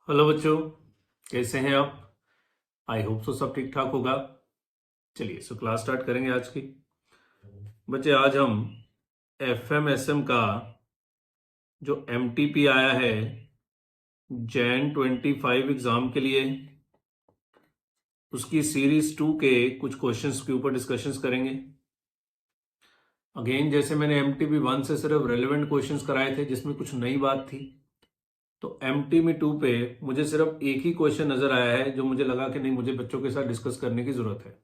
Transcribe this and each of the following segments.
Hello बच्चों, कैसे हैं आप? आई होप सो सब ठीक ठाक होगा। चलिए सो क्लास स्टार्ट करेंगे आज की। बच्चे आज हम एफएमएसएम का जो एमटीपी आया है जैन 25 एग्जाम के लिए, उसकी सीरीज 2 के कुछ क्वेश्चंस के ऊपर डिस्कशंस करेंगे। अगेन जैसे मैंने एमटीपी 1 से सिर्फ रेलेवेंट क्वेश्चंस कराए थे जिसमें कुछ नई बात थी, तो एमटीपी 2 पे मुझे सिर्फ एक ही क्वेश्चन नजर आया है जो मुझे लगा कि नहीं, मुझे बच्चों के साथ डिस्कस करने की जरूरत है।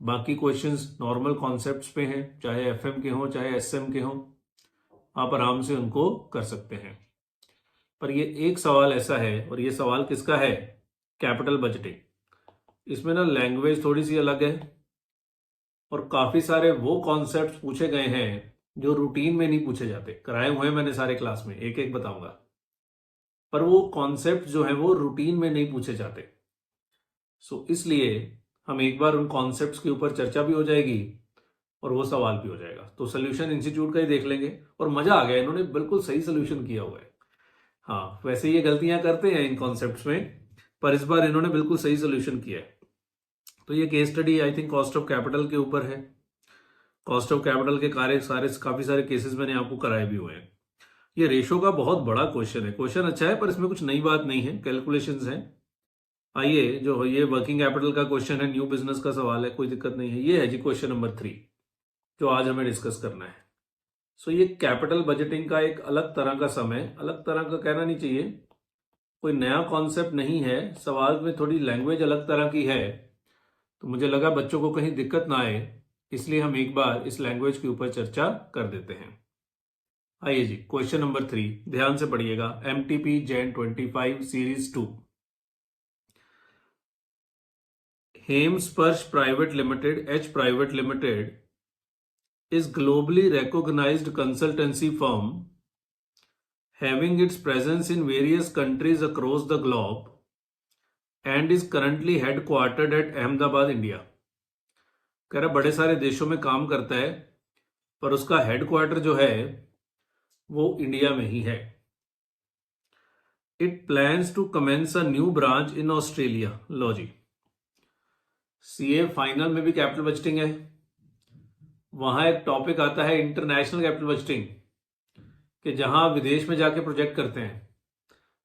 बाकी क्वेश्चंस नॉर्मल कॉन्सेप्ट्स पे हैं, चाहे एफएम के हों चाहे एसएम के हों, आप आराम से उनको कर सकते हैं। पर ये एक सवाल ऐसा है, और ये सवाल किसका है? Capital budgeting. इसमें ना लैंग्वेज थोड़ी सी अलग है और काफी सारे वो कॉन्सेप्ट्स पूछे गए हैं जो रूटीन में नहीं पूछे जाते। कराए हुए हैं मैंने सारे क्लास में, एक एक बताऊंगा, पर वो कॉन्सेप्ट जो है वो रूटीन में नहीं पूछे जाते। सो इसलिए हम एक बार उन कॉन्सेप्ट्स के ऊपर चर्चा भी हो जाएगी और वो सवाल भी हो जाएगा। तो सोल्यूशन इंस्टीट्यूट का ही देख लेंगे। और मजा आ गया, इन्होंने बिल्कुल सही सोल्यूशन किया हुआ है। हाँ, वैसे ये गलतियां करते हैं इन कॉन्सेप्ट्स में, पर इस बार इन्होंने बिल्कुल सही सोल्यूशन किया है। तो ये case study I think cost of capital के ऊपर है। कॉस्ट ऑफ कैपिटल के काफी सारे केसेस मैंने आपको कराए भी हुए हैं। ये रेशो का बहुत बड़ा क्वेश्चन है। क्वेश्चन अच्छा है पर इसमें कुछ नई बात नहीं है, कैलकुलेशंस हैं। आइए, जो ये वर्किंग कैपिटल का क्वेश्चन है, न्यू बिजनेस का सवाल है, कोई दिक्कत नहीं है। ये है जी क्वेश्चन नंबर 3 जो आज हमें डिस्कस करना है। सो ये कैपिटल बजटिंग का एक अलग तरह का समय, अलग तरह का कहना नहीं चाहिए, कोई नया कॉन्सेप्ट नहीं है। सवाल में थोड़ी लैंग्वेज अलग तरह की है, तो मुझे लगा बच्चों को कहीं दिक्कत ना आए, इसलिए हम एक बार इस लैंग्वेज के ऊपर चर्चा कर देते हैं। आइए जी, क्वेश्चन नंबर 3 ध्यान से पढ़िएगा। MTP Jain 25 series 2। Hemsparsh private limited, H private limited, is globally recognized consultancy firm having its presence in various countries across the globe and is currently headquartered at Ahmedabad, India। कह रहा बड़े सारे देशों में काम करता है पर उसका हेडक्वार्टर जो है वो इंडिया में ही है। It plans to commence a new branch in Australia. लो जी, सीए फाइनल में भी कैपिटल बजटिंग है। वहां एक टॉपिक आता है इंटरनेशनल कैपिटल बजटिंग, कि जहां आप विदेश में जाके प्रोजेक्ट करते हैं।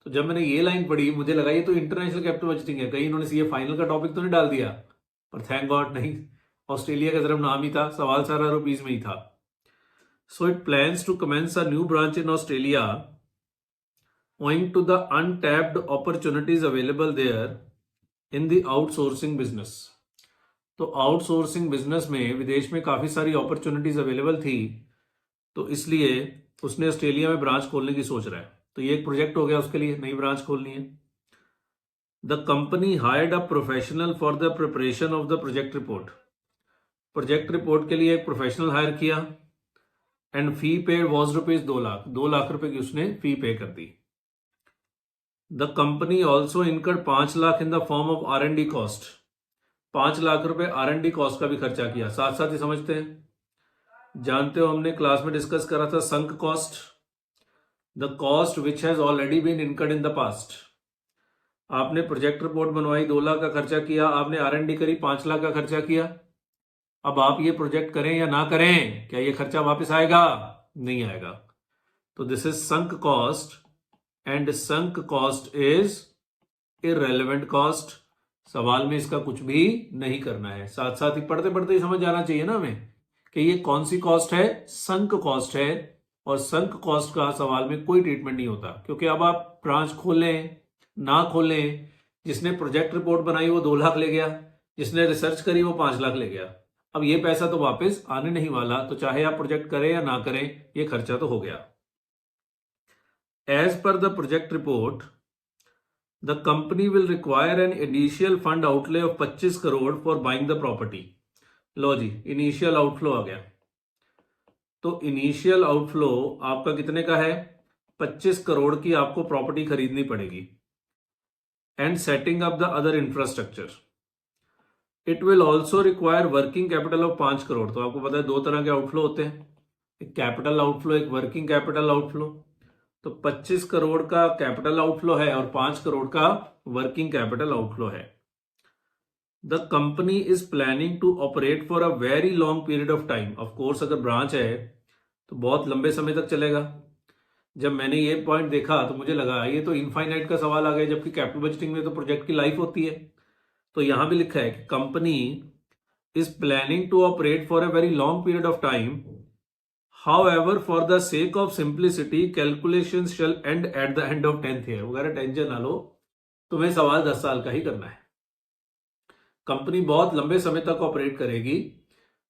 तो जब मैंने ये लाइन पढ़ी मुझे लगा ये तो इंटरनेशनल कैपिटल बजटिंग है, कहीं इन्होंने सीए फाइनल का टॉपिक तो नहीं डाल दिया। पर थैंक गॉड नहीं, ऑस्ट्रेलिया का सिर्फ नाम ही था, सवाल सारा रुपीज में ही था। So it plans to commence a new branch in Australia owing to the untapped opportunities available there in the outsourcing business। तो आउटसोर्सिंग बिजनेस में विदेश में काफी सारी अपॉर्चुनिटीज अवेलेबल थी, तो इसलिए उसने ऑस्ट्रेलिया में ब्रांच खोलने की सोच रहा है। तो ये एक प्रोजेक्ट हो गया उसके लिए, नई ब्रांच खोलनी है। The company hired a professional for the preparation of the project report. Project report के लिए एक प्रोफेशनल हायर किया and fee paid was rupees 2 lakh. 2 lakh रुपए की उसने फी पे कर दी। The company also incurred 5 lakh in the form of R&D cost. 5 lakh रुपए R&D कॉस्ट का भी खर्चा किया। साथ साथ ही समझते हैं, जानते हो हमने क्लास में डिस्कस करा था sunk cost, the cost which has already been incurred in the past. आपने प्रोजेक्ट रिपोर्ट बनवाई, 2 लाख का खर्चा किया, आपने R&D करी, 5 लाख का खर्चा किया। अब आप ये प्रोजेक्ट करें या ना करें, क्या ये खर्चा वापस आएगा? नहीं आएगा। तो this is sunk cost and sunk cost is irrelevant cost. सवाल में इसका कुछ भी नहीं करना है। साथ साथ ही पढ़ते पढ़ते ही समझ जाना चाहिए ना हमें कि ये कौन सी कॉस्ट है, संक कॉस्ट है। और संक कॉस्ट का सवाल में कोई ट्रीटमेंट नहीं होता, क्योंकि अब आप ब्रांच खोलें ना खोलें, जिसने प्रोजेक्ट रिपोर्ट बनाई वो 2 लाख ले गया, जिसने रिसर्च करी वो 5 लाख ले गया। अब ये पैसा तो वापस आने नहीं वाला, तो चाहे आप प्रोजेक्ट करें या ना करें, ये खर्चा तो हो गया। As per the project report the company will require an initial fund outlay of 25 crore for buying the property. लो जी, इनिशियल आउटफ्लो आ गया। तो इनिशियल आउटफ्लो आपका कितने का है? 25 करोड़ की आपको प्रॉपर्टी खरीदनी पड़ेगी। And setting up the other infrastructure. It will also require working capital of 5 crore. तो आपको पता है 2 तरह के आउटफ्लो होते हैं, एक कैपिटल आउटफ्लो, एक वर्किंग कैपिटल आउटफ्लो। तो 25 करोड़ का कैपिटल आउटफ्लो है और 5 करोड़ का वर्किंग कैपिटल आउटफ्लो है। The company is planning to operate for a very long period of time. Of course अगर ब्रांच है तो बहुत लंबे समय तक चलेगा। जब मैंने ये पॉइंट देखा तो मुझे लगा ये तो इनफाइनाइट का सवाल आ गया, जबकि कैपिटल बजटिंग में तो प्रोजेक्ट की लाइफ होती है। तो यहां भी लिखा है कि company is planning to operate for a very long period of time, however for the sake of simplicity calculation shall and at the end of 10th year वगैरह। टेंशन ना लो, तुम्हें सवाल 10 साल का ही करना है। कंपनी बहुत लंबे समय तक ऑपरेट करेगी,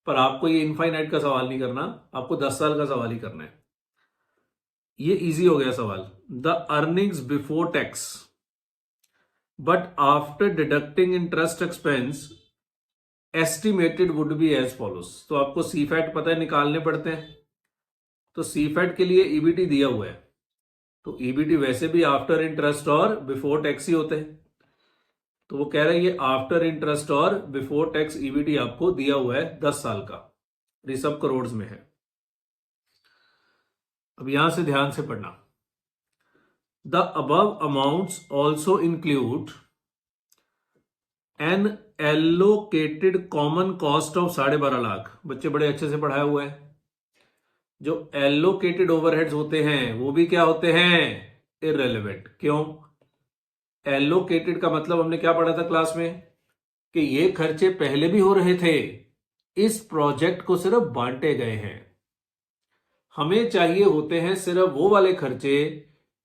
पर आपको ये इनफाइनाइट का सवाल नहीं करना, आपको 10 साल का सवाल ही करना है। ये इजी हो गया सवाल। The earnings before tax but after deducting interest expense estimated would be as follows. तो आपको सीफैट पता है निकालने पड़ते हैं, तो सीफैट के लिए ईबीटी दिया हुआ है। तो ईबीटी वैसे भी आफ्टर इंटरेस्ट और बिफोर टैक्स ही होते हैं, तो वो कह रहे हैं ये आफ्टर इंटरेस्ट और बिफोर टैक्स ईबीटी आपको दिया हुआ है 10 साल का। ये सब करोड़ में है। अब यहां से ध्यान से पढ़ना। The above amounts also include an allocated common cost of 12.5 lakh. बच्चे बड़े अच्छे से पढ़ाया हुआ है। जो एलोकेटेड ओवरहेड्स होते हैं वो भी क्या होते हैं? इररेलेवेंट। क्यों? एलोकेटेड का मतलब हमने क्या पढ़ा था क्लास में कि ये खर्चे पहले भी हो रहे थे, इस प्रोजेक्ट को सिर्फ बांटे गए हैं। हमें चाहिए होते हैं सिर्फ वो वाले खर्चे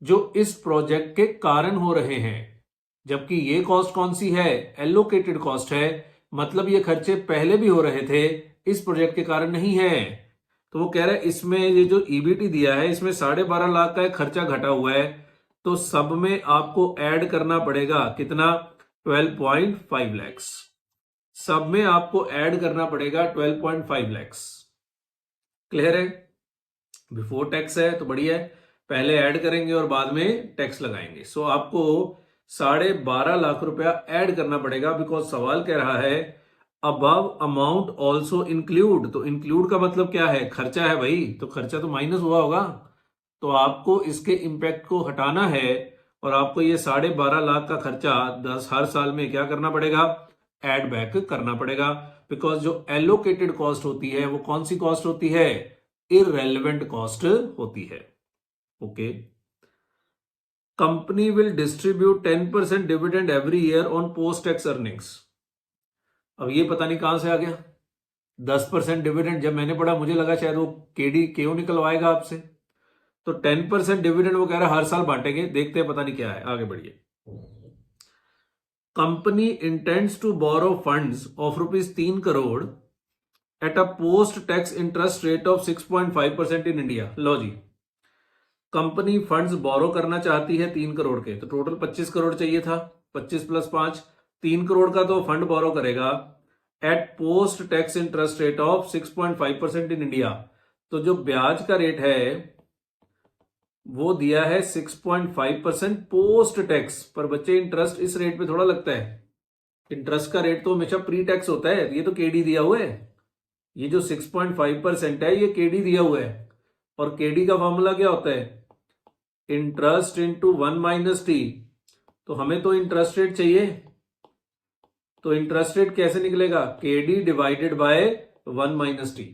जो इस प्रोजेक्ट के कारण हो रहे हैं, जबकि ये कॉस्ट कौन सी है? एलोकेटेड कॉस्ट है, मतलब ये खर्चे पहले भी हो रहे थे, इस प्रोजेक्ट के कारण नहीं है। तो वो कह रहा है इसमें ये जो ईबीटी दिया है इसमें 12.5 लाख का एक खर्चा घटा हुआ है, तो सब में आपको ऐड करना पड़ेगा कितना? 12.5 लैक्स। सब में आपको ऐड करना पड़ेगा 12.5 लैक्स। क्लियर है? बिफोर टैक्स है तो बढ़िया है, पहले ऐड करेंगे और बाद में टैक्स लगाएंगे। सो आपको 12.5 लाख रुपया ऐड करना पड़ेगा, बिकॉज सवाल कह रहा है अबव अमाउंट ऑल्सो इंक्लूड। तो इंक्लूड का मतलब क्या है? खर्चा है भाई, तो खर्चा तो माइनस हुआ होगा, तो आपको इसके इंपैक्ट को हटाना है और आपको ये 12.5 लाख का खर्चा 10 हर साल में क्या करना पड़ेगा? एड बैक करना पड़ेगा। बिकॉज जो एलोकेटेड कॉस्ट होती है वो कौन सी कॉस्ट होती है? इररेलेवेंट कॉस्ट होती है। Okay. Company will distribute 10% dividend every year on post tax earnings. अब ये पता नहीं कहां से आ गया 10% डिविडेंड। जब मैंने पढ़ा मुझे लगा शायद वो केडी क्यों निकलवाएगा आपसे। तो 10% डिविडेंड वो कह रहा है हर साल बांटेंगे, देखते हैं पता नहीं क्या है। आगे बढ़िए। Company intends to borrow funds of ₹3 crore at a post tax interest rate of 6.5% in India. लो जी, कंपनी फंड्स बोरो करना चाहती है 3 करोड़ के, तो टोटल 25 करोड़ चाहिए था। 25 + 5 3 करोड़ का तो फंड बोरो करेगा at post tax interest rate of 6.5% in India. तो जो ब्याज का रेट है वो दिया है 6.5% पोस्ट टैक्स। पर बच्चे इंटरेस्ट इस रेट पे थोड़ा लगता है, इंटरेस्ट का रेट तो हमेशा प्री टैक्स होता है। ये तो केडी दिया हुआ है, ये जो 6.5% है ये केडी दिया हुआ है, और केडी का फॉर्मूला क्या होता है? Interest into 1 - T. तो हमें तो इंटरेस्ट रेट चाहिए, तो इंटरेस्ट रेट कैसे निकलेगा? KD divided by 1 - T.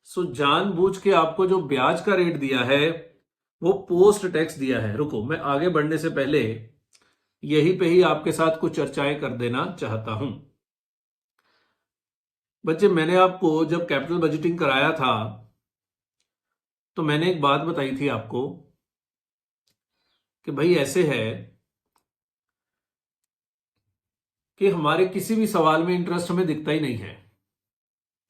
So जानबूझ के आपको जो ब्याज का रेट दिया है वो पोस्ट टैक्स दिया है। रुको, मैं आगे बढ़ने से पहले यही पे ही आपके साथ कुछ चर्चाएं कर देना चाहता हूं। बच्चे, मैंने आपको जब कैपिटल बजटिंग कराया था तो मैंने एक बात बताई थी आपको कि भाई ऐसे है कि हमारे किसी भी सवाल में इंटरेस्ट हमें दिखता ही नहीं है।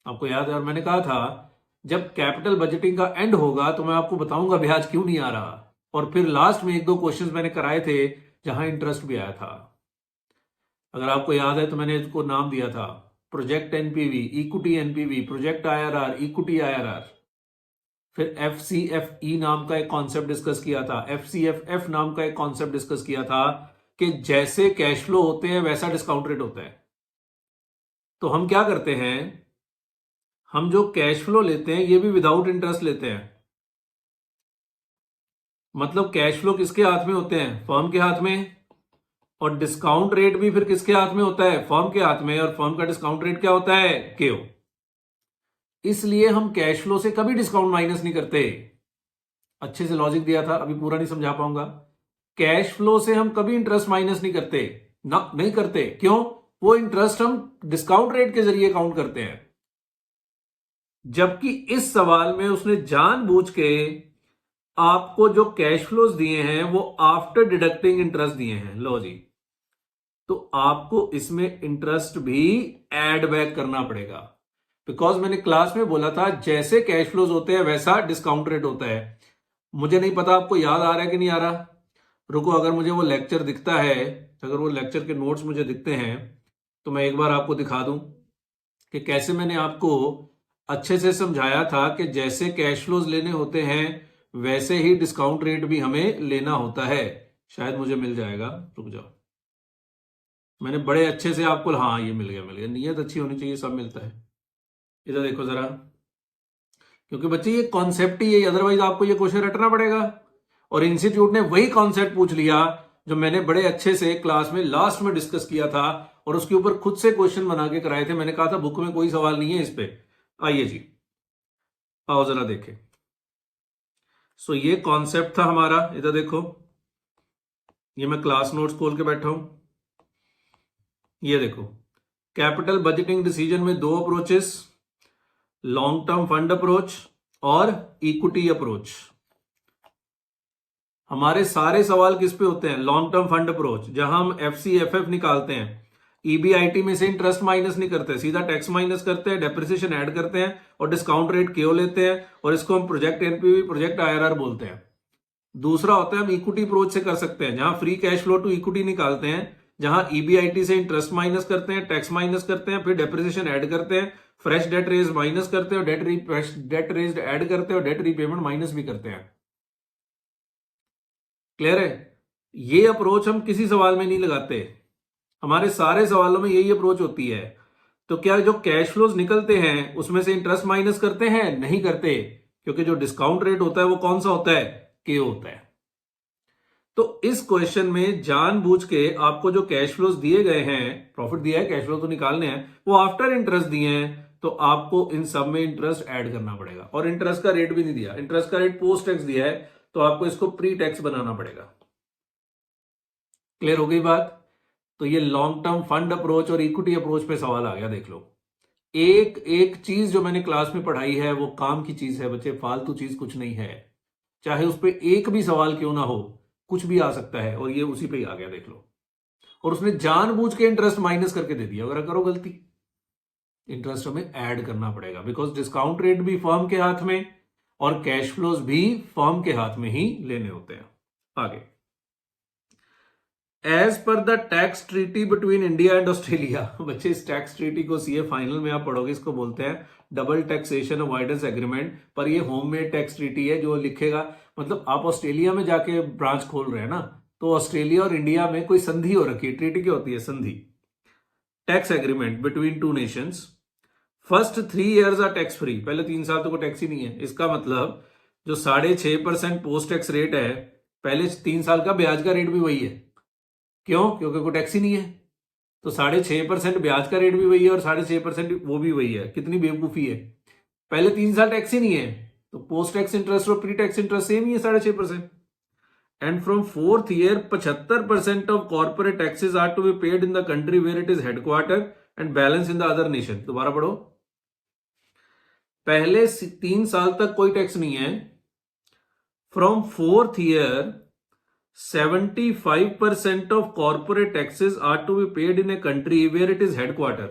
आपको याद है? और मैंने कहा था जब कैपिटल बजटिंग का एंड होगा तो मैं आपको बताऊंगा ब्याज क्यों नहीं आ रहा। और फिर लास्ट में 1-2 क्वेश्चंस मैंने कराए थे जहां इंटरेस्ट भी आया था। अगर आपको याद है तो मैंने इसको नाम दिया था project NPV, equity NPV, project IRR, equity IRR. फिर एफसीएफई नाम का एक कॉन्सेप्ट डिस्कस किया था, एफसीएफएफ नाम का एक कॉन्सेप्ट डिस्कस किया था कि जैसे कैश फ्लो होते हैं वैसा डिस्काउंट रेट होता है। तो हम क्या करते हैं, हम जो कैश फ्लो लेते हैं ये भी विदाउट इंटरेस्ट लेते हैं। मतलब कैश फ्लो किसके हाथ में होते हैं? फर्म के हाथ में। और डिस्काउंट रेट भी फिर किसके हाथ में होता है? फर्म के हाथ में। और फर्म का डिस्काउंट रेट क्या होता है? केओ। इसलिए हम कैश फ्लो से कभी डिस्काउंट माइनस नहीं करते। अच्छे से लॉजिक दिया था, अभी पूरा नहीं समझा पाऊंगा। कैश फ्लो से हम कभी इंटरेस्ट माइनस नहीं करते ना, नहीं करते। क्यों? वो इंटरेस्ट हम डिस्काउंट रेट के जरिए काउंट करते हैं। जबकि इस सवाल में उसने जानबूझ के आपको जो कैश फ्लोज दिए हैं वो आफ्टर डिडक्टिंग इंटरेस्ट दिए हैं। लो जी, तो आपको इसमें इंटरेस्ट भी ऐड बैक करना पड़ेगा। बिकॉज मैंने क्लास में बोला था जैसे कैश फ्लोज होते हैं वैसा डिस्काउंट रेट होता है। मुझे नहीं पता आपको याद आ रहा है कि नहीं आ रहा। रुको, अगर मुझे वो लेक्चर दिखता है, अगर वो लेक्चर के नोट्स मुझे दिखते हैं तो मैं एक बार आपको दिखा दूं कि कैसे मैंने आपको अच्छे से समझाया था कि जैसे कैश फ्लोज लेने होते हैं वैसे ही डिस्काउंट रेट भी हमें लेना होता है। शायद मुझे मिल जाएगा, रुक जाओ। मैंने बड़े अच्छे से आपको, हाँ ये मिल गया, मिल गया। नियत अच्छी होनी चाहिए, सब मिलता है। इधर देखो जरा, क्योंकि बच्चे ये कॉन्सेप्ट ही है, अदरवाइज आपको ये क्वेश्चन रटना पड़ेगा। और इंस्टीट्यूट ने वही कॉन्सेप्ट पूछ लिया जो मैंने बड़े अच्छे से क्लास में लास्ट में डिस्कस किया था और उसके ऊपर खुद से क्वेश्चन बना के कराए थे। मैंने कहा था बुक में कोई सवाल नहीं है इस पे। आइए जी, आओ जरा देखें। सो ये कॉन्सेप्ट था हमारा। इधर देखो, ये मैं क्लास नोट्स खोल के बैठा हूं। ये देखो, कैपिटल बजटिंग डिसीजन में दो approaches, long term fund approach और इक्विटी अप्रोच। हमारे सारे सवाल किस पे होते हैं? लॉन्ग टर्म फंड अप्रोच, जहां हम एफसीएफएफ निकालते हैं। ईबीआईटी में से इंटरेस्ट माइनस नहीं करते, सीधा टैक्स माइनस करते हैं, डेप्रिसिएशन ऐड करते हैं और डिस्काउंट रेट केओ लेते हैं और इसको हम प्रोजेक्ट एनपीवी, प्रोजेक्ट आईआरआर बोलते हैं। दूसरा होता है हम इक्विटी अप्रोच से कर सकते हैं, जहां free cash flow to equity निकालते हैं, जहां ईबीआईटी से इंटरेस्ट माइनस करते हैं, टैक्स माइनस करते हैं, फिर डेप्रिसिएशन ऐड करते हैं, फ्रेश डेट रेज माइनस करते हैं और डेट रेज ऐड करते हैं और डेट रीपेमेंट माइनस भी करते हैं। क्लियर है? ये अप्रोच हम किसी सवाल में नहीं लगाते, हमारे सारे सवालों में यही अप्रोच होती है। तो क्या जो कैश फ्लोज निकलते हैं उसमें से इंटरेस्ट माइनस करते हैं? नहीं करते, क्योंकि जो डिस्काउंट रेट होता है वो कौन सा होता है? के होता है। तो इस क्वेश्चन में जानबूझ के आपको जो कैश फ्लोज दिए गए हैं, प्रॉफिट दिया है, कैश फ्लो तो निकालने हैं, वो आफ्टर इंटरेस्ट दिए हैं, तो आपको इन सब में इंटरेस्ट ऐड करना पड़ेगा। और इंटरेस्ट का रेट भी नहीं दिया, इंटरेस्ट का रेट पोस्ट टैक्स दिया है, तो आपको इसको प्री टैक्स बनाना पड़ेगा। क्लियर हो गई बात? तो ये लॉन्ग टर्म फंड अप्रोच और इक्विटी अप्रोच पे सवाल आ गया, देख लो। एक एक चीज जो मैंने क्लास में पढ़ाई है वो काम की चीज है बच्चे, फालतू चीज कुछ नहीं है। चाहे उस पर एक भी सवाल क्यों ना हो, कुछ भी आ सकता है, और ये उसी पे ही आ गया, देख लो। और उसने जानबूझ के इंटरेस्ट माइनस करके दे दिया। अगर करो गलती, इंटरेस्ट हमें ऐड करना पड़ेगा, बिकॉज डिस्काउंट रेट भी फर्म के हाथ में और कैश फ्लोज भी फर्म के हाथ में ही लेने होते हैं। आगे, as per the tax treaty between India and Australia. बच्चे इस टैक्स ट्रीटी को सीए फाइनल में आप पढ़ोगे, इसको बोलते हैं डबल टैक्सेशन अवॉइडेंस एग्रीमेंट। पर ये होममेड टैक्स ट्रीटी है, जो लिखेगा, मतलब आप ऑस्ट्रेलिया में जाके ब्रांच खोल रहे हैं ना, तो ऑस्ट्रेलिया और इंडिया में कोई संधि हो रखी है। ट्रीटी क्या होती है? संधि। Tax agreement between two nations. First 3 years are tax free, पहले 3 साल तो कोई टैक्स ही नहीं है। इसका मतलब जो 6.5% पोस्ट टैक्स रेट है, पहले 3 साल का ब्याज का रेट भी वही है। क्यों? क्योंकि कोई टैक्स ही नहीं है, तो 6.5% ब्याज का रेट भी वही है और 6.5% वो भी वही है। कितनी बेवकूफी है, पहले 3 साल टैक्स ही नहीं है, तो पोस्ट टैक्स इंटरेस्ट और प्री टैक्स इंटरेस्ट सेम ही है, 6.5%। And from 4th year 75% of corporate taxes are to be paid in the country where it is headquarter and balance in the other nation. दोबारा पढ़ो, पहले 3 साल तक कोई tax नहीं है। From 4th year 75% of corporate taxes are to be paid in a country where it is headquarter।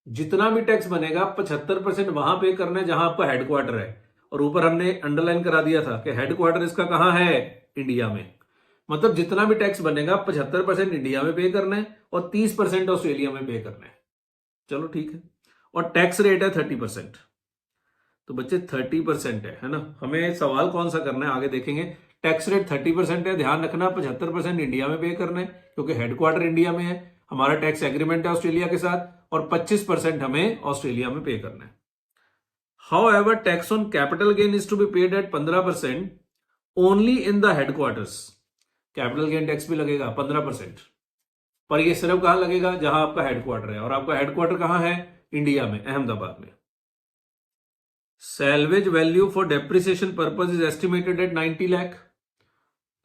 जितना भी टैक्स बनेगा 75% वहां पे करना है जहां आपका हेडक्वार्टर है। और ऊपर हमने अंडरलाइन करा दिया था कि हेडक्वार्टर इसका कहां है? इंडिया में। मतलब जितना भी टैक्स बनेगा 75% इंडिया में पे करना है और 30% ऑस्ट्रेलिया में पे करना है। चलो ठीक है। और टैक्स रेट है 30%। तो बच्चे 30% है ना। हमें सवाल कौन सा करना है आगे देखेंगे। टैक्स रेट 30% है, ध्यान रखना 75% इंडिया में पे करना है क्योंकि हेडक्वार्टर इंडिया में है, हमारा टैक्स एग्रीमेंट है ऑस्ट्रेलिया के साथ, और 25% हमें ऑस्ट्रेलिया में पे करना है। However tax on capital gain is to be paid at 15%, only in the headquarters. Capital gain tax भी लगेगा 15%, पर ये सिर्फ कहां लगेगा, जहां आपका हेडक्वार्टर है, और आपका हेडक्वार्टर कहां है, इंडिया में, अहमदाबाद में। Salvage value for depreciation purpose is estimated at 90 lakh.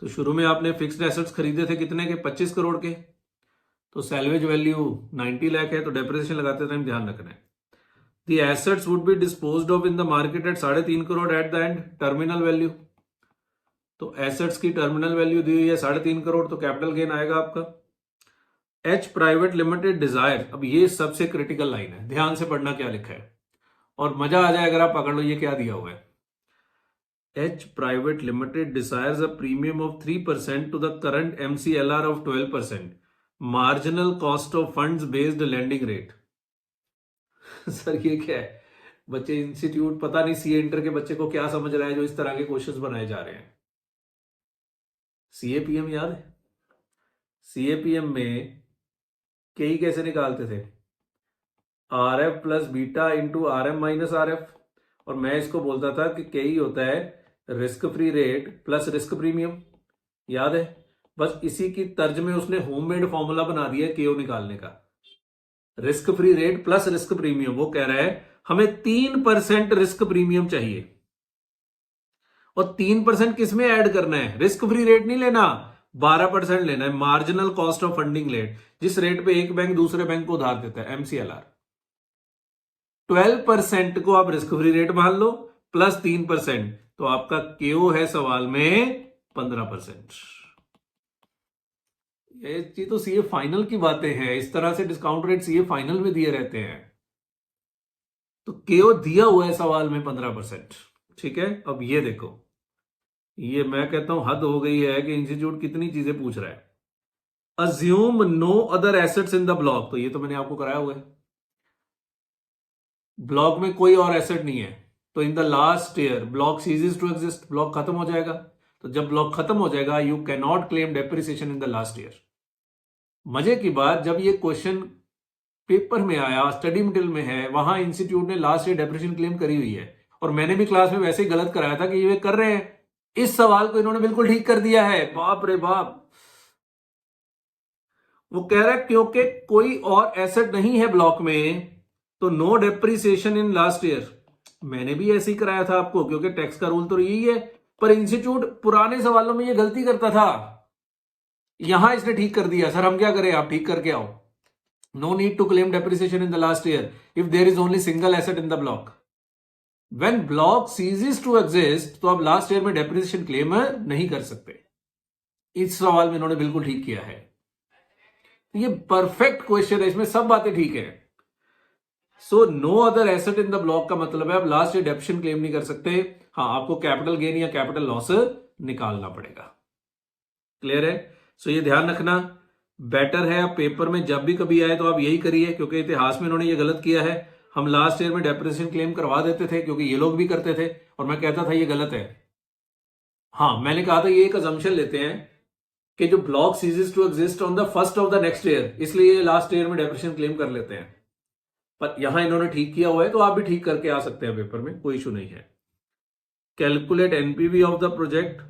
तो शुरू में आपने फिक्स्ड एसेट्स खरीदे थे कितने के, 25 करोड़ के, तो सैल्वेज वैल्यू 90 लाख है, तो डेप्रिसिएशन लगाते टाइम ध्यान रखना है। The assets would be disposed of in the market at 3.5 crore at the end, terminal value. तो एसेट्स की टर्मिनल वैल्यू दी हुई है 3.5 करोड़, तो कैपिटल गेन आएगा आपका। एच प्राइवेट लिमिटेड डिजायर, अब ये सबसे क्रिटिकल लाइन है, ध्यान से पढ़ना क्या लिखा है, और मजा आ जाए अगर आप पकड़ लो ये क्या दिया हुआ है। H private limited desires a premium of 3% to the current MCLR of 12%, marginal cost of funds based lending rate. Sir ये क्या है, बच्चे इंस्टीट्यूट पता नहीं सीए इंटर के बच्चे को क्या समझ रहा है जो इस तरह के क्वेश्चंस बनाए जा रहे हैं। सीएपीएम याद है, सीएपीएम में केई कैसे निकालते थे, RF plus beta into RM minus RF, और मैं इसको बोलता था कि केई होता है risk free rate plus risk premium, याद है। बस इसी की तर्ज में उसने होममेड फॉर्मूला बना दिया केओ निकालने का, risk free rate plus risk premium. वो कह रहा है हमें 3% रिस्क प्रीमियम चाहिए, और 3% किस में ऐड करना है, रिस्क फ्री रेट नहीं लेना, 12% लेना है, marginal cost of funding rate, जिस रेट पे एक बैंक दूसरे बैंक को उधार देता है, MCLR। 12% को आप रिस्क फ्री रेट मान लो प्लस 3%, तो आपका केओ है सवाल में 15%। ये चीज तो सीए फाइनल की बातें हैं, इस तरह से डिस्काउंट रेट सीए फाइनल में दिए रहते हैं। तो केओ दिया हुआ है सवाल में 15%, ठीक है। अब ये देखो, ये मैं कहता हूं हद हो गई है कि इंस्टीट्यूट कितनी चीजें पूछ रहा है। Assume no other assets in the block, तो ये तो मैंने आपको कराया हुआ है, ब्लॉक में कोई और एसेट नहीं है, तो in the last year block ceases to exist, block खत्म हो जाएगा। तो जब ब्लॉक खत्म हो जाएगा you can not claim depreciation in the last year. मजे की बात, जब ये क्वेश्चन पेपर में आया, स्टडी मटेरियल में है, वहां इंस्टीट्यूट ने लास्ट ईयर डेप्रिसिएशन क्लेम करी हुई है, और मैंने भी क्लास में वैसे ही गलत कराया था कि ये कर रहे हैं। इस सवाल को इन्होंने बिल्कुल ठीक कर दिया है, बाप रे बाप। वो कह रहा है क्योंकि कोई और एसेट नहीं है ब्लॉक में, तो no depreciation in last year. मैंने भी ऐसे ही कराया था आपको, क्योंकि टैक्स का रूल तो यही है, पर इंस्टीट्यूट पुराने सवालों में ये गलती करता था, यहां इसने ठीक कर दिया। सर हम क्या करें, आप ठीक करके आओ। No need to claim depreciation in the last year if there is only single asset in the block. When block ceases to exist, तो आप लास्ट ईयर में डेप्रिसिएशन क्लेम नहीं कर सकते। इस सवाल में इन्होंने बिल्कुल ठीक किया है। ये परफेक्ट क्वेश्चन है, इसमें सब बातें ठीक है। So no other asset in the block का मतलब है आप लास्ट ईयर डेप्रिसिएशन क्लेम नहीं कर सकते। हाँ, आपको कैपिटल गेन या कैपिटल लॉस निकालना पड़ेगा। क्लियर है। सो ये ध्यान रखना, बेटर है आप पेपर में जब भी कभी आए तो आप यही करिए, क्योंकि इतिहास में इन्होंने ये गलत किया है। हम लास्ट ईयर में डेप्रिसिएशन क्लेम करवा देते थे, क्योंकि ये लोग भी करते थे, और मैं कहता था ये गलत है। हाँ, मैंने कहा था ये एक अजम्पशन लेते हैं कि जो block ceases to exist on the first of the next year, इसलिए लास्ट ईयर में डेप्रिसिएशन क्लेम कर लेते हैं। पर यहां इन्होंने ठीक किया हुआ है, तो आप भी ठीक करके आ सकते हैं पेपर में, कोई इशू नहीं है। Calculate NPV of the project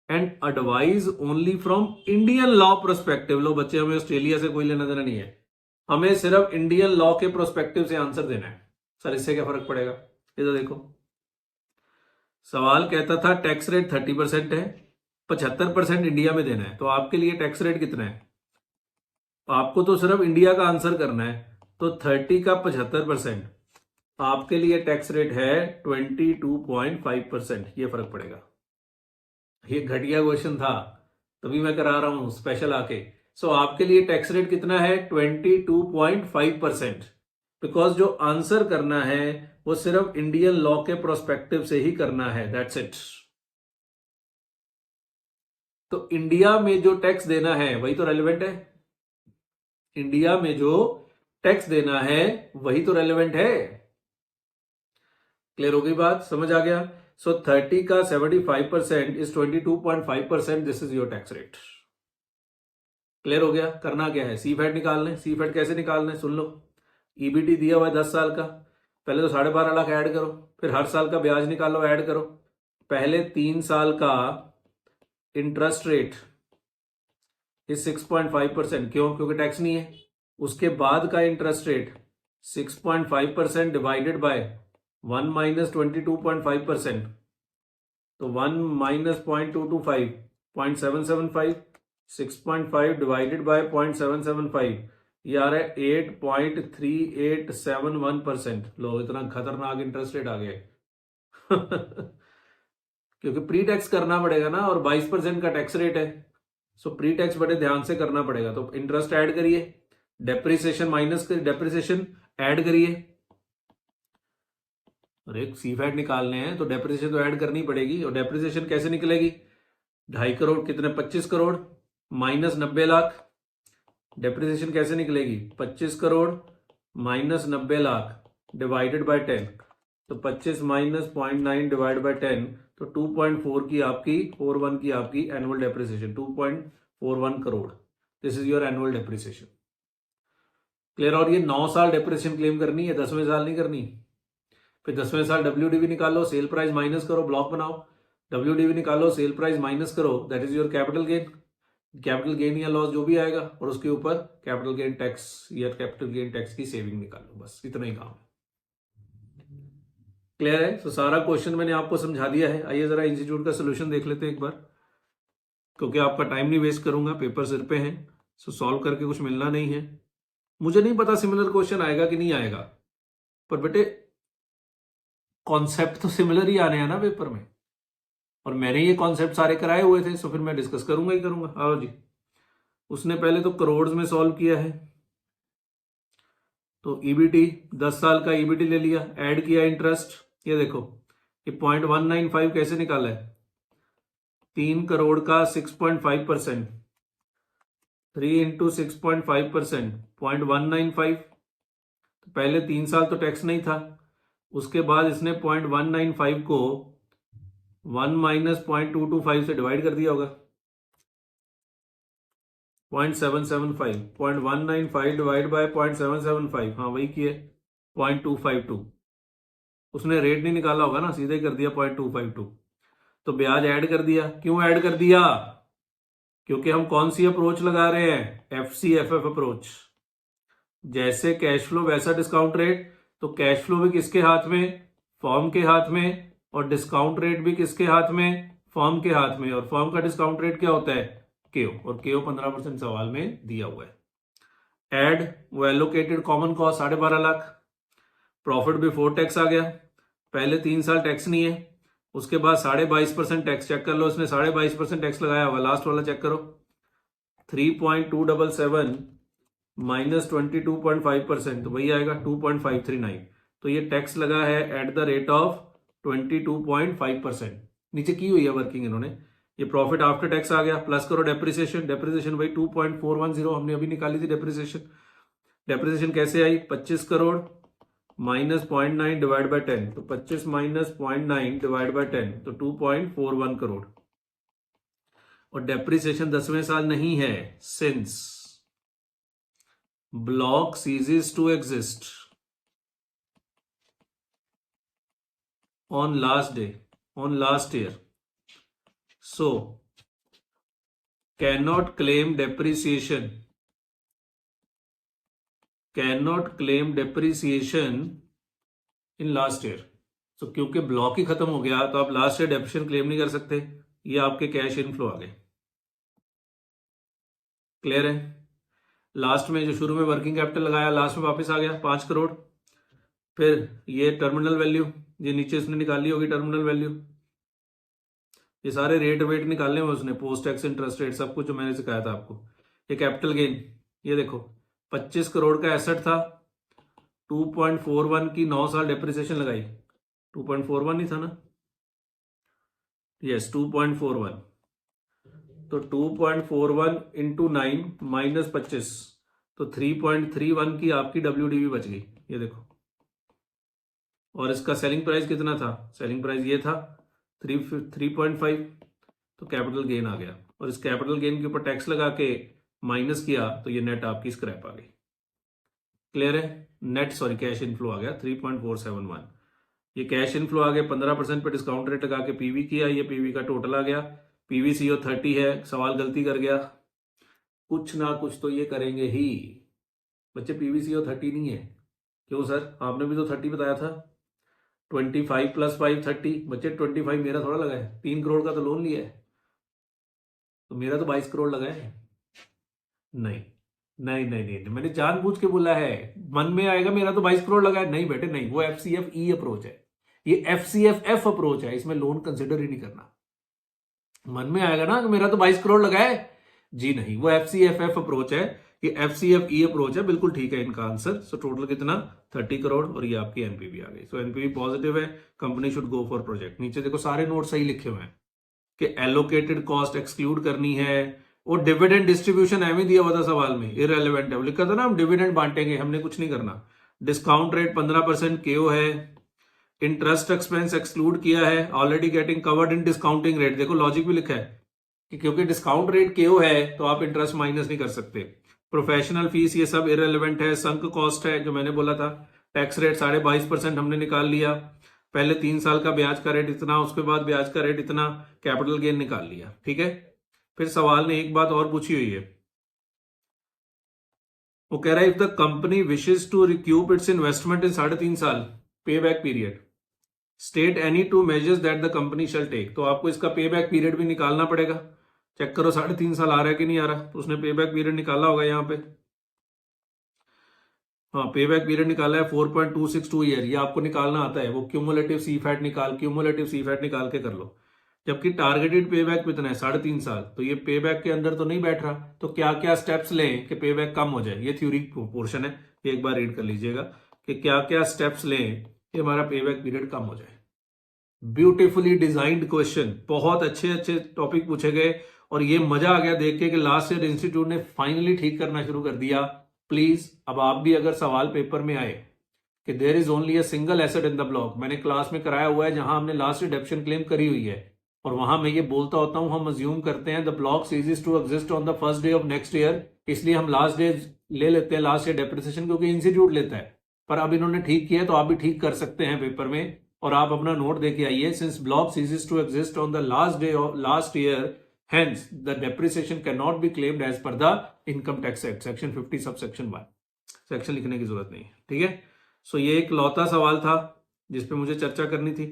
and advise only from Indian law prospective. लो बच्चे, हमें ऑस्ट्रेलिया से कोई लेना देना नहीं है, हमें सिर्फ इंडियन लॉ के प्रोस्पेक्टिव से आंसर देना है। सर इससे क्या फर्क पड़ेगा, इधर देखो, सवाल कहता था टैक्स रेट 30% है, 75% इंडिया में देना है, तो आपके लिए टैक्स रेट कितना है, आपको तो सिर्फ इंडिया का आंसर करना है। तो 30 का 75%, आपके लिए टैक्स रेट है 22.5%। ये फर्क पड़ेगा। ये घटिया क्वेश्चन था, तभी मैं करा रहा हूं स्पेशल आके। सो आपके लिए टैक्स रेट कितना है, 22.5%, बिकॉज जो आंसर करना है वो सिर्फ इंडियन लॉ के प्रोस्पेक्टिव से ही करना है, दैट्स इट। तो इंडिया में जो टैक्स देना है वही तो रेलेवेंट है, इंडिया में जो टैक्स देना है वही तो रेलेवेंट है। क्लियर हो गई बात, समझ आ गया। सो 30 का 75% is 22.5%, this is your tax rate. Clear हो गया। करना क्या है, सी फैट निकालना है। सी फैट कैसे निकालना है सुन लो। ईबीटी दिया हुआ है 10 साल का, पहले तो 12.5 लाख ऐड करो, फिर हर साल का ब्याज निकालो ऐड करो, पहले 3 साल का इंटरेस्ट रेट इज 6.5%। क्यों? क्योंकि टैक्स नहीं है। उसके बाद का interest rate 6.5% divided by 1 minus 22.5%, तो 1 माइनस 0.225 0.775, 6.5 डिवाइडेड बाय 0.775, ये आ रहा है 8.3871%। लो, इतना खतरनाक इंटरेस्ट रेट आ गया है। क्योंकि प्री टैक्स करना पड़ेगा ना, और 22% का टैक्स रेट है, सो प्री टैक्स बड़े ध्यान से करना पड़ेगा। तो इंटरेस्ट ऐड करिए, डेप्रिसिएशन माइनस कर, डेप्रिसिएशन ऐड करिए। और एक सीफैट निकालने हैं तो डेप्रिसिएशन तो ऐड करनी पड़ेगी। और डेप्रिसिएशन कैसे निकलेगी? 2.5 करोड़ कितने, 25 करोड़ माइनस 90 लाख। डेप्रिसिएशन कैसे निकलेगी? 25 crore minus 90 lakh divided by 10, तो 25 माइनस 0.9 डिवाइड बाय 10, तो 2.4 की आपकी 41 की आपकी annual depreciation, 2.41 crore. This is your annual depreciation. Clear? और ये 9 साल डेप्रिसिएशन क्लेम करनी है, 10वें साल नहीं करनी। फिर 10वें साल WDV निकालो, सेल प्राइस माइनस करो, ब्लॉक बनाओ, WDV निकालो, सेल प्राइस माइनस करो, that is your capital gain. Capital gain या लॉस जो भी आएगा, और उसके ऊपर कैपिटल गेन टैक्स या कैपिटल गेन टैक्स की सेविंग निकालो। बस इतना ही काम है। क्लियर है? तो सारा क्वेश्चन मैंने आपको समझा दिया है। आइए जरा इंस्टीट्यूट का सोल्यूशन देख लेते हैं एक बार, क्योंकि आपका टाइम नहीं वेस्ट करूंगा, पेपर सिर पे है, सो सॉल्व करके कुछ मिलना नहीं है। मुझे नहीं पता सिमिलर क्वेश्चन आएगा कि नहीं आएगा, पर बेटे कॉन्सेप्ट तो सिमिलर ही आने हैं ना पेपर में, और मैंने ये कॉन्सेप्ट सारे कराए हुए थे, सो फिर मैं डिस्कस करूंगा ही करूंगा। आओ जी। उसने पहले तो करोड़ में सॉल्व किया है, तो ईबीटी 10 साल का ईबीटी ले लिया, ऐड किया इंटरेस्ट। ये देखो, ये 0.195 कैसे निकाला है? 3 करोड़ का 6.5%, 3 इंटू 6.5%, 0.195। तो पहले 3 साल तो टैक्स नहीं था, उसके बाद इसने 0.195 को 1 माइनस 0.225 से डिवाइड कर दिया होगा। 0.775, 0.195 डिवाइड बाय 0.775, हाँ वही किए, 0.252। उसने रेट नहीं निकाला होगा ना, सीधे कर दिया 0.252। तो ब्याज ऐड कर दिया। क्यों ऐड कर दिया? क्योंकि हम कौन सी अप्रोच लगा रहे हैं? FCFF approach. जैसे कैश फ्लो वैसा डिस्काउंट रेट, तो कैश फ्लो भी किसके हाथ में? फर्म के हाथ में, और डिस्काउंट रेट भी किसके हाथ में? फर्म के हाथ में। और फर्म का डिस्काउंट रेट क्या होता है? केओ, और केओ 15% सवाल में दिया हुआ है। एड वो allocated common cost 12.5 lakh. Profit before tax आ गया, पहले 3 साल टैक्स नहीं है, उसके बाद 22.5% टैक्स। चेक कर लो, इसने 22.5% टैक्स लगाया होगा। लास्ट वाला चेक करो, 3.277 माइनस 22.5%, तो वही आएगा 2.539। तो ये टैक्स लगा है एट द रेट ऑफ 22.5%। नीचे की हुई है वर्किंग इन्होंने। ये प्रॉफिट आफ्टर टैक्स आ गया, प्लस करो डेप्रिसिएशन। डेप्रिसिएशन भाई 2.410 हमने अभी निकाली थी डेप्रिसिएशन। डेप्रिसिएशन कैसे आई? 25 करोड़ माइनस 0.9 डिवाइड बाय 10, तो 25 माइनस 0.9 डिवाइड बाय 10, तो 2.41 करोड़। और डेप्रिसिएशन 10वें साल नहीं है, since block ceases to exist on last day, on last year, so cannot claim depreciation in last year। so क्योंकि ब्लॉक ही खत्म हो गया, तो आप लास्ट ईयर डेप्रिसिएशन क्लेम नहीं कर सकते। ये आपके कैश इनफ्लो आ गए। क्लियर है? लास्ट में जो शुरू में वर्किंग कैपिटल लगाया, लास्ट में वापस आ गया 5 करोड़। फिर ये टर्मिनल वैल्यू, ये नीचे इसने निकाली होगी टर्मिनल वैल्यू। ये सारे रेट वेट निकालने में उसने, पोस्ट टैक्स इंटरेस्ट रेट सब कुछ जो मैंने सिखाया था आपको। ये कैपिटल गेन, ये देखो 25 करोड़ का एसेट था, 2.41 की 9 साल डेप्रिसिएशन लगाई। 2.41 ही था ना? यस, 2.41। तो 2.41 इंटू 9 माइनस 25, तो 3.31 की आपकी WDV बच गई। ये देखो, और इसका सेलिंग प्राइस कितना था? सेलिंग प्राइस ये था 3.5, तो कैपिटल गेन आ गया। और इस कैपिटल गेन के ऊपर टैक्स लगा के माइनस किया, तो ये नेट आपकी स्क्रैप आ गई। क्लियर है? नेट कैश इनफ्लो आ गया 3.471। ये कैश इनफ्लो आ गया, 15% पे डिस्काउंट रेट लगा के पीवी किया, ये पीवी का टोटल आ गया, पीवीसीओ 30 है, सवाल गलती कर गया, कुछ ना कुछ तो ये करेंगे ही बच्चे। पीवीसीओ 30 नहीं है, क्यों सर, आपने भी तो 30 बताया था। 25 + 5 30 बच्चे, 25 मेरा थोड़ा लगा है, 3 करोड़ का तो लोन लिया है, तो मेरा तो 22 करोड़ लगा है। नहीं नहीं नहीं नहीं, नहीं। मैंने जानबूझ के बोला है, मन में आएगा मेरा तो 22 करोड़ लगा है, नहीं बेटे नहीं, वो FCFE अप्रोच है, ये FCFF अप्रोच है, इसमें लोन कंसिडर ही नहीं करना। मन में आएगा ना कि मेरा तो 22 करोड़ लगा है, जी नहीं, वो FCFF अप्रोच है, ये FCFE अप्रोच है, बिल्कुल ठीक है इनका आंसर। सो टोटल कितना, 30 करोड़, और ये आपकी एनपीवी आ गई। सो एनपीवी पॉजिटिव है, company should go for project. नीचे देखो सारे नोट सही लिखे हुए हैं कि एलोकेटेड कॉस्ट एक्सक्लूड करनी है, और डिविडेंड डिस्ट्रीब्यूशन एम ही दिया हुआ था सवाल में, इररिलेवेंट है, लिखा था ना हम डिविडेंड बांटेंगे, हमने कुछ नहीं करना। डिस्काउंट रेट 15% केओ है, इंटरेस्ट एक्सपेंस एक्सक्लूड किया है, already getting covered in discounting rate. देखो लॉजिक भी लिखा है कि क्योंकि डिस्काउंट रेट केओ है तो आप इंटरेस्ट माइनस नहीं कर सकते। प्रोफेशनल फीस ये सब इररिलेवेंट है, संक कॉस्ट है जो मैंने बोला था, टैक्स रेट 22.5% हमने निकाल लिया, पहले 3 साल का ब्याज का रेट इतना, उसके बाद ब्याज का रेट इतना, कैपिटल गेन निकाल लिया, ठीक है। फिर सवाल ने एक बात और पूछी हुई है, वो कह रहा है if the company wishes to recoup its investment in 3.5 साल pay back period, state any 2 measures that the company shall take. तो आपको इसका पे बैक पीरियड भी निकालना पड़ेगा, चेक करो 3.5 साल आ रहा है कि नहीं आ रहा, तो उसने पे बैक पीरियड निकाला होगा यहाँ पे। हाँ, पे बैक पीरियड निकाला है 4.262 ईयर, ये आपको निकालना आता है, वो क्यूमुलेटिव सीफैट निकाल के कर लो। जबकि टारगेटेड पे बैक कितना है, 3.5 साल, तो ये पे बैक के अंदर तो नहीं बैठ रहा, तो क्या क्या स्टेप्स लें कि पे बैक कम हो जाए, ये थ्योरी पोर्शन है, ये एक बार रीड कर लीजिएगा कि क्या क्या स्टेप्स लें कि हमारा पे बैक पीरियड कम हो जाए। ब्यूटीफुली डिजाइंड क्वेश्चन, बहुत अच्छे अच्छे टॉपिक पूछे गए, और ये मजा आ गया देख के कि लास्ट ईयर इंस्टीट्यूट ने फाइनली ठीक करना शुरू कर दिया। प्लीज अब आप भी अगर सवाल पेपर में आए कि there is only a single asset in the block, मैंने क्लास में कराया हुआ है जहां हमने लास्ट ईयर डेप्शन क्लेम करी हुई है, और वहां मैं ये बोलता होता हूं, हम अज्यूम करते हैं the block ceases to exist on the first day of next year, इसलिए हम लास्ट डे ले लेते हैं, लास्ट ईयर डेप्रिसिएशन, क्योंकि इंस्टीट्यूट लेता है। पर अब इन्होंने ठीक किया है तो आप भी ठीक कर सकते हैं पेपर में, और आप अपना नोट देके आइए, since block ceases to exist on the last day of last year, hence the depreciation cannot be claimed as per the income tax act section 50 subsection 1। Section लिखने की जरूरत नहीं है, ठीक है। सो ये एक लौता सवाल था जिसपे मुझे चर्चा करनी थी,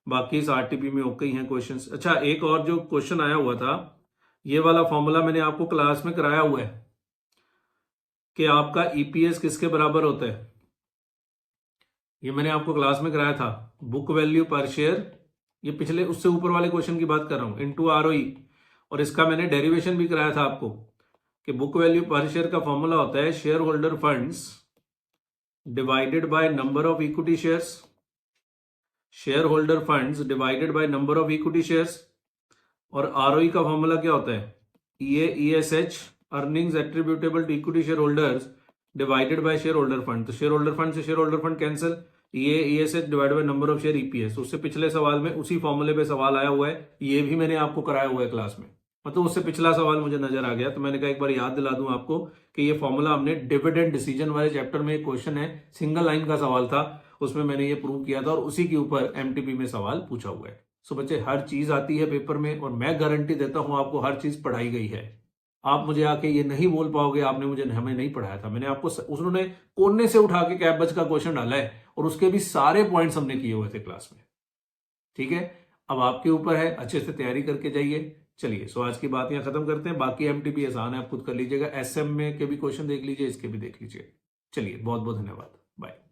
बाकी इस आरटीपी में ओके ही हैं क्वेश्चंस। अच्छा, एक और जो क्वेश्चन आया हुआ था, ये वाला फॉर्मूला मैंने आपको क्लास में कराया हुआ है कि आपका ईपीएस किसके बराबर होता है, ये मैंने आपको क्लास में कराया था, बुक वैल्यू पर शेयर, ये पिछले उससे ऊपर वाले क्वेश्चन की बात कर रहा हूं, इनटू आरओई, और इसका मैंने डेरिवेशन भी कराया था आपको कि बुक वैल्यू पर शेयर का फॉर्मूला होता है share holder funds divided by number of equity shares, share holder funds divided by number of equity shares, और आरओई का फॉर्मूला क्या होता है, EAESH earnings attributable to equity share holders divided by share holder fund. तो share holder fund से share holder fund cancel, EAESH divided by number of share EPS। उससे पिछले सवाल में उसी फॉर्मूले पे सवाल आया हुआ है, ये भी मैंने आपको कराया हुआ है क्लास में, मतलब उससे पिछला सवाल मुझे नजर आ गया तो मैंने कहा एक बार याद दिला दूं आपको कि ये फॉर्मूला हमने डिविडेंड डिसीजन वाले चैप्टर में एक क्वेश्चन है, सिंगल लाइन का सवाल था, उसमें मैंने ये प्रूव किया था, और उसी के ऊपर एमटीपी में सवाल पूछा हुआ है। सो बच्चे, हर चीज आती है पेपर में, और मैं गारंटी देता हूं आपको हर चीज पढ़ाई गई है। आप मुझे आके ये नहीं बोल पाओगे आपने मुझे हमें नहीं पढ़ाया था, मैंने आपको उन्होंने कोने से उठा के कैप बच का क्वेश्चन डाला है, और उसके भी सारे पॉइंट्स हमने किए हुए थे क्लास में, ठीक है। अब आपके ऊपर है, अच्छे से तैयारी करके जाइए। चलिए, सो आज की बात यहाँ खत्म करते हैं, बाकी एमटीपी आसान है, आप खुद कर लीजिएगा, एसएम में के भी क्वेश्चन देख लीजिए, इसके भी देख लीजिए। चलिए, बहुत बहुत धन्यवाद, बाय।